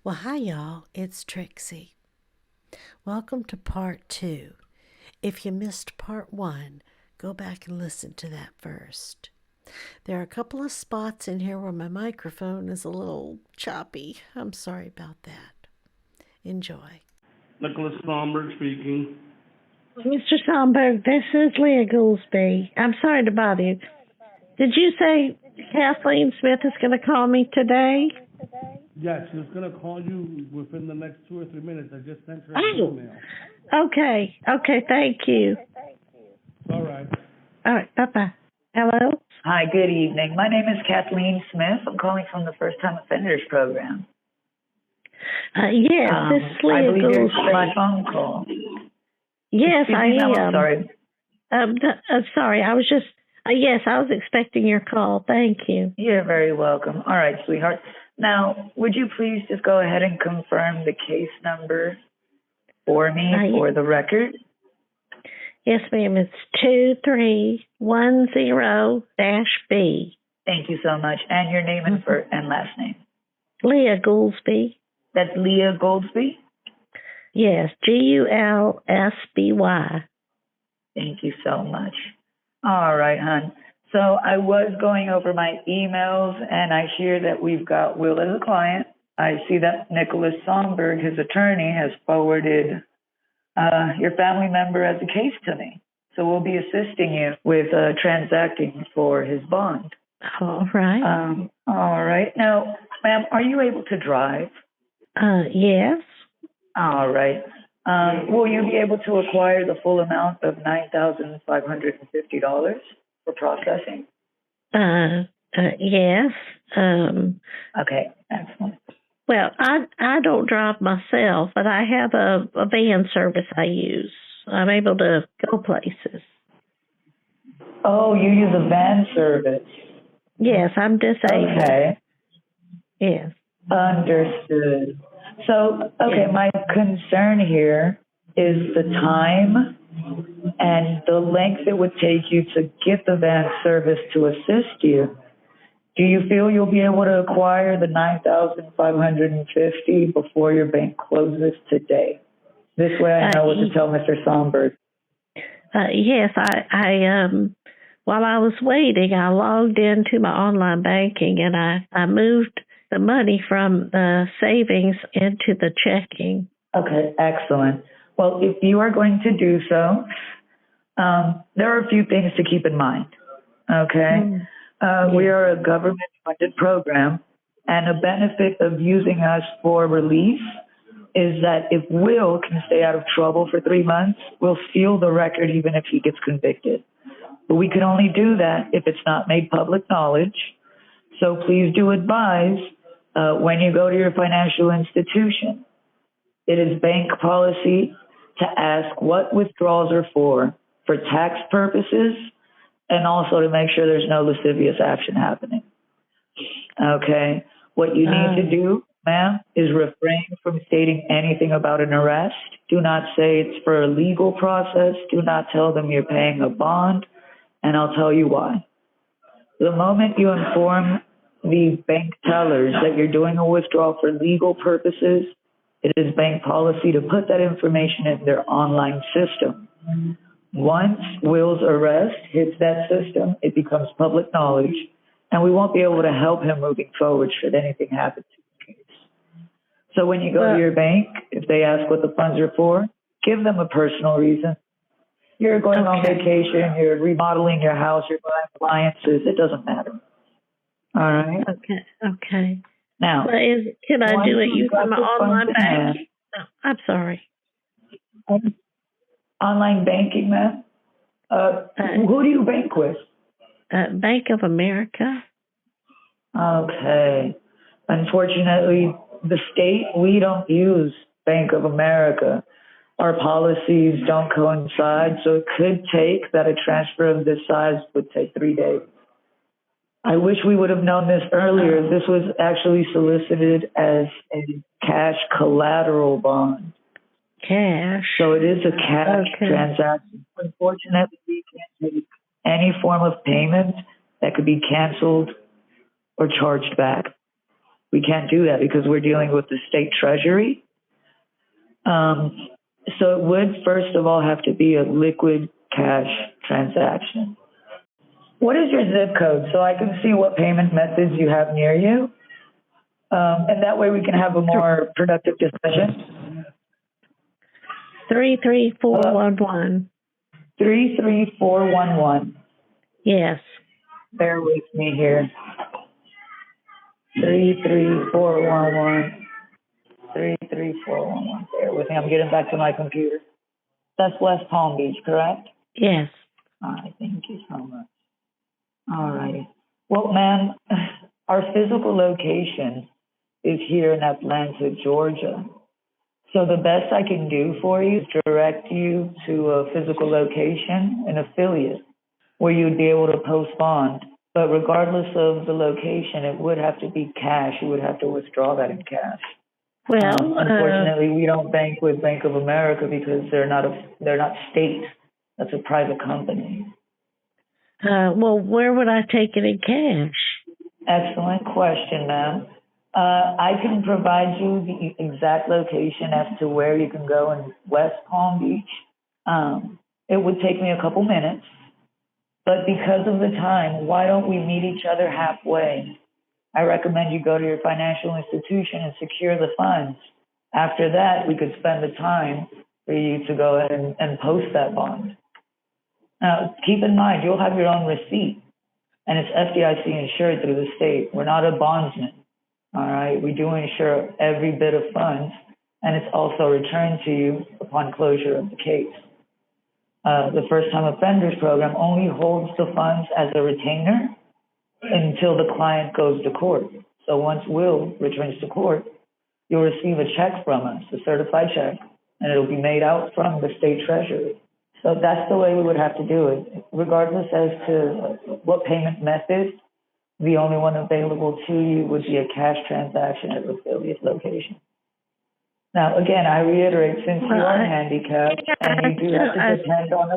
Well, hi, y'all. It's Trixie. Welcome to part two. If you missed part one, go back and listen to that first. There are a couple of spots in here where my microphone is a little choppy. I'm sorry about that. Enjoy. Nicholas Somberg speaking. Mr. Somberg, this is Leah Goolsby. I'm sorry to bother you. Did you say Kathleen Smith is going to call me today? Yes, she's going to call you within the next 2 or 3 minutes. I just sent her an Oh, email. okay. Okay, thank you. All right. All right, bye-bye. Hello? Hi, good evening. My name is Kathleen Smith. I'm calling from the First Time Offenders Program. Yes, this is I Leah believe you're Goolsby. my phone call. Yes, Excuse I me, ma'am, am. I'm sorry. Sorry, I was just, yes, I was expecting your call. Thank you. You're very welcome. All right, sweetheart. Now, would you please just go ahead and confirm the case number for me for the record? Yes, ma'am, it's 2310-B. Thank you so much. And your name and last name? Leah Goolsby. That's Leah Goldsby? Yes, Gulsby. Thank you so much. All right, hon. So I was going over my emails, and I hear that we've got Will as a client. I see that Nicholas Somberg, his attorney, has forwarded your family member as a case to me. So we'll be assisting you with transacting for his bond. All right. All right. Now, ma'am, are you able to drive? Yes. All right. Will you be able to acquire the full amount of $9,550 for processing? Yes. Okay, excellent. Well, I don't drive myself, but I have a van service I use. I'm able to go places. Oh, you use a van service. Yes, I'm disabled. Okay, Yes. understood. So, okay, my concern here is the time and the length it would take you to get the van service to assist you. Do you feel you'll be able to acquire the $9,550 before your bank closes today? This way I know what to tell Mr. Somberg. Yes, I while I was waiting, I logged into my online banking and I moved the money from the savings into the checking. Okay, excellent. Well, if you are going to do so, there are a few things to keep in mind. Okay? We are a government-funded program, and a benefit of using us for relief is that if Will can stay out of trouble for 3 months, we'll seal the record even if he gets convicted. But we can only do that if it's not made public knowledge. So please do advise when you go to your financial institution. It is bank policy to ask what withdrawals are for tax purposes, and also to make sure there's no lascivious action happening. Okay? What you need to do, ma'am, is refrain from stating anything about an arrest. Do not say it's for a legal process. Do not tell them you're paying a bond, and I'll tell you why. The moment you inform the bank tellers that you're doing a withdrawal for legal purposes, it is bank policy to put that information in their online system. Once Will's arrest hits that system, it becomes public knowledge, and we won't be able to help him moving forward should anything happen to the case. So when you go to your bank, if they ask what the funds are for, give them a personal reason. You're going on vacation, you're remodeling your house, you're buying appliances, it doesn't matter. All right? Okay. Now, can I do it using my online banking? banking? No, I'm sorry. Online banking, ma'am? Who do you bank with? Bank of America. Okay. Unfortunately, the state, we don't use Bank of America. Our policies don't coincide, so it could take that a transfer of this size would take 3 days. I wish we would have known this earlier. This was actually solicited as a cash collateral bond. Cash. So it is a cash transaction. Unfortunately, we can't take any form of payment that could be canceled or charged back. We can't do that because we're dealing with the state treasury. So it would first of all have to be a liquid cash transaction. What is your zip code so I can see what payment methods you have near you? And that way we can have a more productive discussion. 33411. 33411. Yes. Bear with me here. 33411. 33411. Bear with me. I'm getting back to my computer. That's West Palm Beach, correct? Yes. All right. Thank you so much. All righty. Well, ma'am, our physical location is here in Atlanta, Georgia. So the best I can do for you is direct you to a physical location, an affiliate, where you'd be able to post bond. But regardless of the location, it would have to be cash. You would have to withdraw that in cash. Well, Unfortunately, we don't bank with Bank of America because they're not state. That's a private company. well, where would I take it in cash? Excellent question, ma'am. I can provide you the exact location as to where you can go in West Palm Beach. It would take me a couple minutes, but because of the time, why don't we meet each other halfway? I recommend you go to your financial institution and secure the funds. After that, we could spend the time for you to go ahead and post that bond. Now, keep in mind, you'll have your own receipt, and it's FDIC insured through the state. We're not a bondsman, all right? We do insure every bit of funds, and it's also returned to you upon closure of the case. The first-time offenders program only holds the funds as a retainer until the client goes to court. So once Will returns to court, you'll receive a check from us, a certified check, and it'll be made out from the state treasury. So that's the way we would have to do it. Regardless as to what payment method, the only one available to you would be a cash transaction at the affiliate location. Now, again, I reiterate, since you are handicapped and you do have to depend on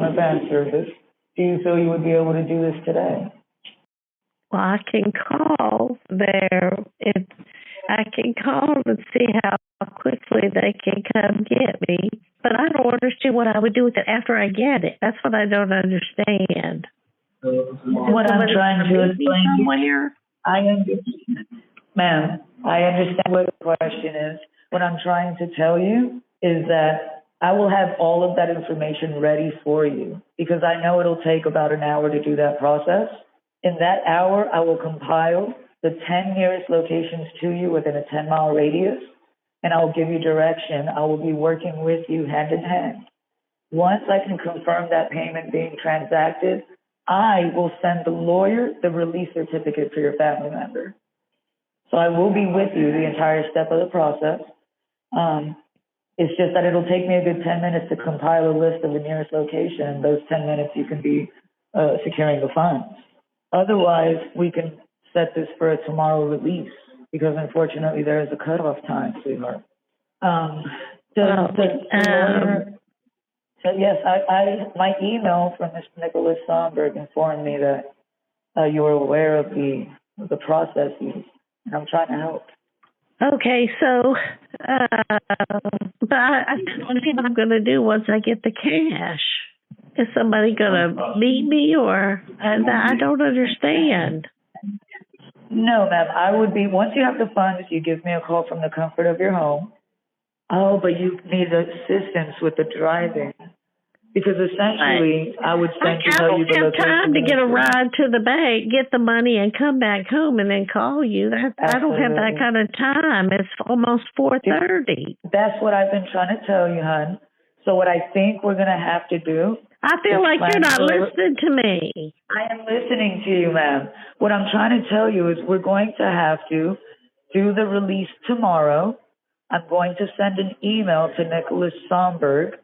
a van service, do you feel you would be able to do this today? Well, I can call there. I can call and see how quickly they can come get me. But I don't understand what I would do with it after I get it. That's what I don't understand. What I'm trying to explain somewhere. Ma'am, I understand what the question is. What I'm trying to tell you is that I will have all of that information ready for you because I know it'll take about an hour to do that process. In that hour, I will compile the 10 nearest locations to you within a 10-mile radius, and I'll give you direction. I will be working with you hand in hand. Once I can confirm that payment being transacted, I will send the lawyer the release certificate for your family member. So I will be with you the entire step of the process. It's just that it'll take me a good 10 minutes to compile a list of the nearest location. And those 10 minutes you can be securing the funds. Otherwise, we can set this for a tomorrow release because unfortunately there is a cutoff time, sweetheart. So yes, my email from Mr. Nicholas Somberg informed me that you were aware of the processes, and I'm trying to help. Okay, so, but I don't know what I'm going to do once I get the cash. Is somebody going to meet me or, I don't understand. No, ma'am, I would be, once you have the funds, you give me a call from the comfort of your home. Oh, but you need assistance with the driving. Because essentially, I would send you the location. I don't have time to get a ride to the bank, get the money, and come back home and then call you. I don't have that kind of time. It's almost 4:30. That's what I've been trying to tell you, hon. So what I think we're going to have to do... I feel like you're not listening to me. I am listening to you, ma'am. What I'm trying to tell you is we're going to have to do the release tomorrow. I'm going to send an email to Nicholas Somberg.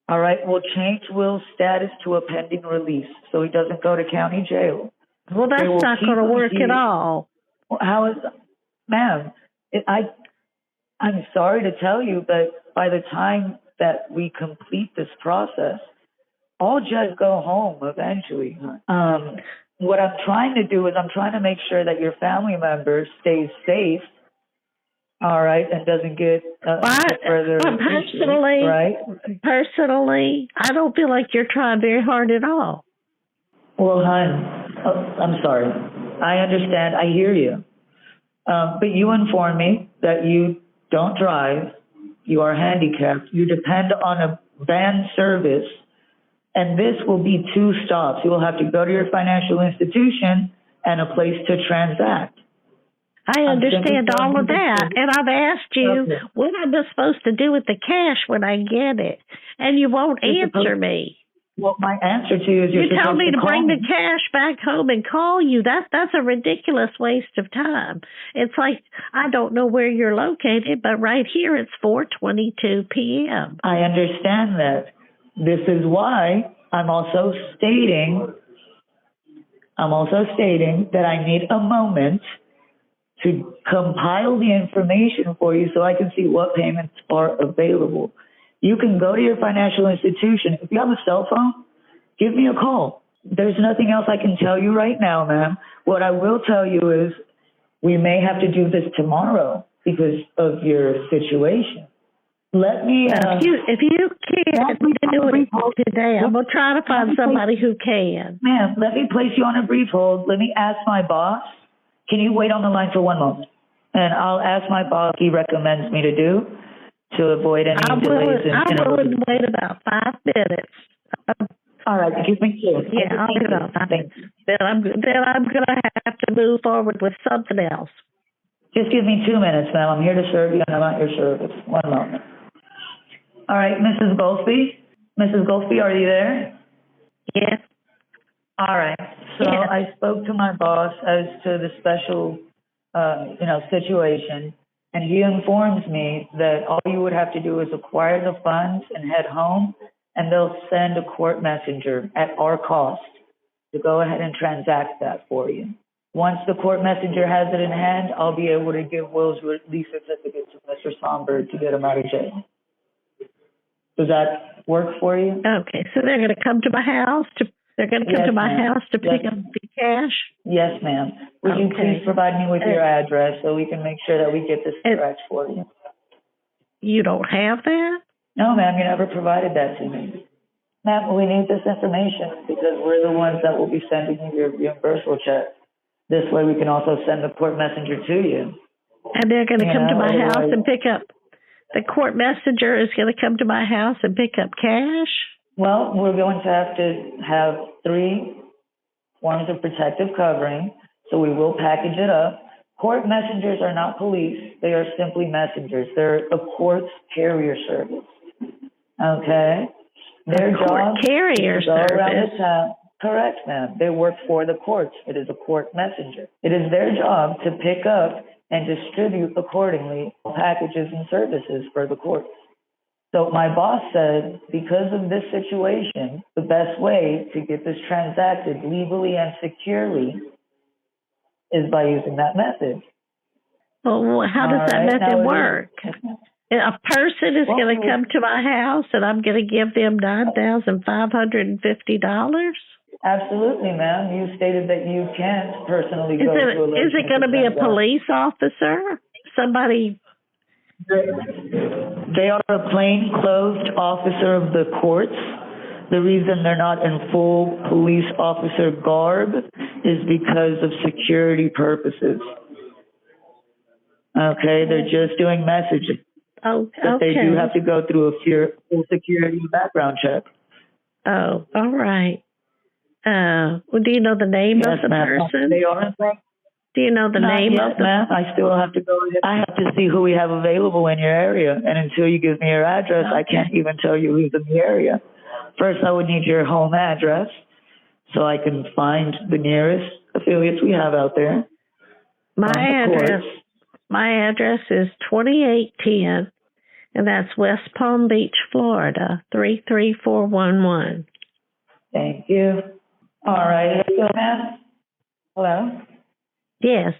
All right, we'll change Will's status to a pending release so he doesn't go to county jail. Well, that's not going to work at all. Well, how is, ma'am, I'm sorry to tell you, but by the time that we complete this process, all judges go home eventually. what I'm trying to do is I'm trying to make sure that your family member stays safe, all right, and doesn't get further issues, right? Personally, I don't feel like you're trying very hard at all. Well, hon, I'm sorry. I understand. I hear you. But you informed me that you don't drive, you are handicapped, you depend on a van service, and this will be 2 stops. You will have to go to your financial institution and a place to transact. I understand all of that, and I've asked you what I'm supposed to do with the cash when I get it, and you won't answer me. Well, my answer to you is you tell me to bring the cash back home and call you. That's a ridiculous waste of time. It's like I don't know where you're located, but right here it's 4:22 p.m. I understand that. This is why I'm also stating that I need a moment to compile the information for you so I can see what payments are available. You can go to your financial institution. If you have a cell phone, give me a call. There's nothing else I can tell you right now, ma'am. What I will tell you is we may have to do this tomorrow because of your situation. Let me... if you can't do it today, I'm going to try to find somebody who can. Ma'am, let me place you on a brief hold. Let me ask my boss. Can you wait on the line for 1 moment? And I'll ask my boss what he recommends me to do to avoid any delays. I'm willing to wait about 5 minutes. All right, give me 2. Yeah, I'll wait about 5 minutes. Then I'm going to have to move forward with something else. Just give me 2 minutes, ma'am. I'm here to serve you, and I'm at your service. 1 moment. All right, Mrs. Goldsby. Mrs. Goldsby, are you there? Yes. All right. So yes. I spoke to my boss as to the special, situation, and he informs me that all you would have to do is acquire the funds and head home, and they'll send a court messenger at our cost to go ahead and transact that for you. Once the court messenger has it in hand, I'll be able to give Will's release certificate to Mr. Somberg to get him out of jail. Does that work for you? Okay, so they're going to come to my house to pick up the cash? Yes, ma'am. Would you please provide me with your address so we can make sure that we get this correct for you? You don't have that? No, ma'am, you never provided that to me. Ma'am, we need this information because we're the ones that will be sending you your reimbursement check. This way we can also send the court messenger to you. And they're going to come to my house and pick up, the court messenger is going to come to my house and pick up cash? Well, we're going to have 3 forms of protective covering, so we will package it up. Court messengers are not police. They are simply messengers. They're a court's carrier service. Okay? Their job carrier is to go around service. the town. Correct, ma'am. They work for the courts. It is a court messenger. It is their job to pick up and distribute accordingly packages and services for the courts. So my boss said, because of this situation, the best way to get this transacted legally and securely is by using that method. Well, how does that method work? A person is going to come to my house and I'm going to give them $9,550? Absolutely, ma'am. You stated that you can't personally go to a location. Is it going to be a police officer? Somebody? They are a plainclothes officer of the courts. The reason they're not in full police officer garb is because of security purposes. Okay, they're just doing messaging. Oh, okay. But they do have to go through a full security background check. Oh, all right. Well, do you know the name of the person? They are. Do you know the name of the? Ma'am. I still have to go. I have to see who we have available in your area, and until you give me your address, I can't even tell you who's in the area. First, I would need your home address so I can find the nearest affiliates we have out there. My address is 2810, and that's West Palm Beach, Florida, 33411. Thank you. All right. Ma'am. Hello? Yes.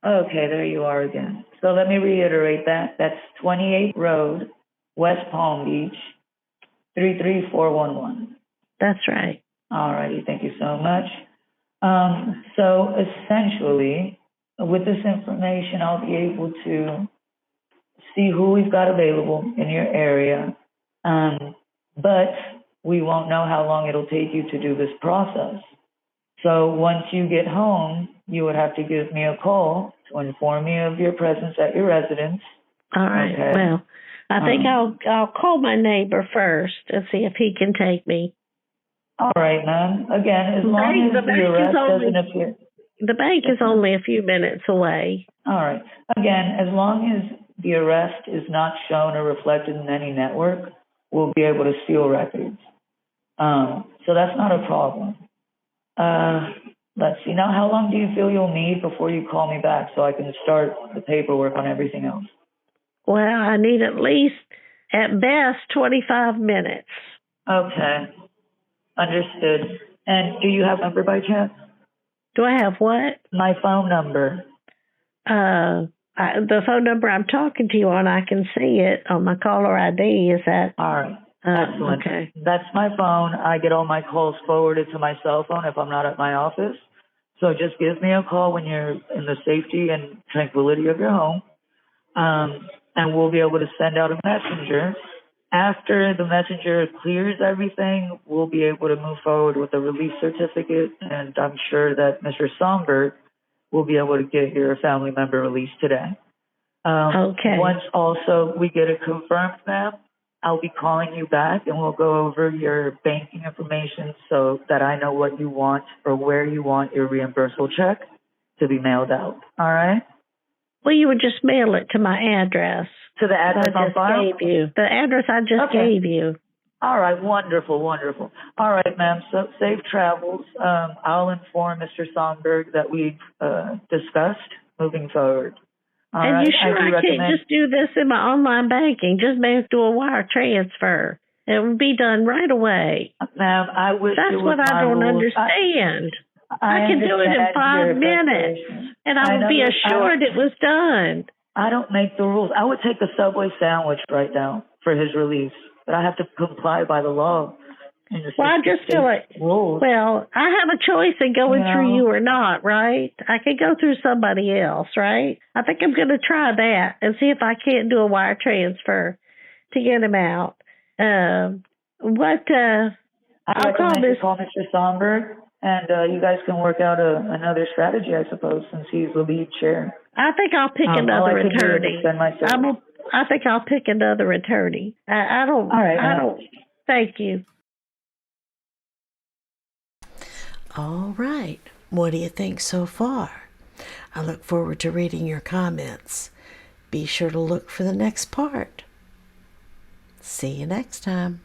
Okay, there you are again. So let me reiterate that. That's 28 Road, West Palm Beach, 33411. That's right. All righty. Thank you so much. So essentially, with this information, I'll be able to see who we've got available in your area. But we won't know how long it'll take you to do this process. So once you get home, you would have to give me a call to inform me of your presence at your residence. All right. Okay. Well, I think I'll call my neighbor first and see if he can take me. All right, ma'am. Again, as long as the arrest doesn't appear. The bank is only a few minutes away. All right. Again, as long as the arrest is not shown or reflected in any network, we'll be able to seal records. So that's not a problem. Let's see. Now, how long do you feel you'll need before you call me back so I can start the paperwork on everything else? Well, I need at least, at best, 25 minutes. Okay. Understood. And do you have a number by chance? Do I have what? My phone number. The phone number I'm talking to you on, I can see it on my caller ID. Is that? All right. Excellent. Okay. That's my phone. I get all my calls forwarded to my cell phone if I'm not at my office. So just give me a call when you're in the safety and tranquility of your home. And we'll be able to send out a messenger. After the messenger clears everything, we'll be able to move forward with a release certificate. And I'm sure that Mr. Sonberg will be able to get your family member released today. Okay. Once also we get it confirmed, ma'am, I'll be calling you back and we'll go over your banking information so that I know what you want or where you want your reimbursable check to be mailed out. All right? Well, you would just mail it to my address. To the address I on just file? gave you. The address I just gave you. All right. Wonderful, wonderful. All right, ma'am. So safe travels. I'll inform Mr. Sonberg that we've discussed moving forward. All and right. You sure I can't just do this in my online banking? Just maybe do a wire transfer. It would be done right away. Ma'am, I wish That's it was what I my don't rules. understand. I can do it in 5 minutes, and I would be assured it was done. I don't make the rules. I would take a Subway sandwich right now for his release, but I have to comply by the law. Well, I just feel like, well, I have a choice in going through you or not, right? I could go through somebody else, right? I think I'm going to try that and see if I can't do a wire transfer to get him out. I recommend you call Mr. Sonberg, and you guys can work out another strategy, I suppose, since he's the lead chair. I think I'll pick another attorney. I think I'll pick another attorney. I don't. All right. I don't. Thank you. All right. What do you think so far? I look forward to reading your comments. Be sure to look for the next part. See you next time.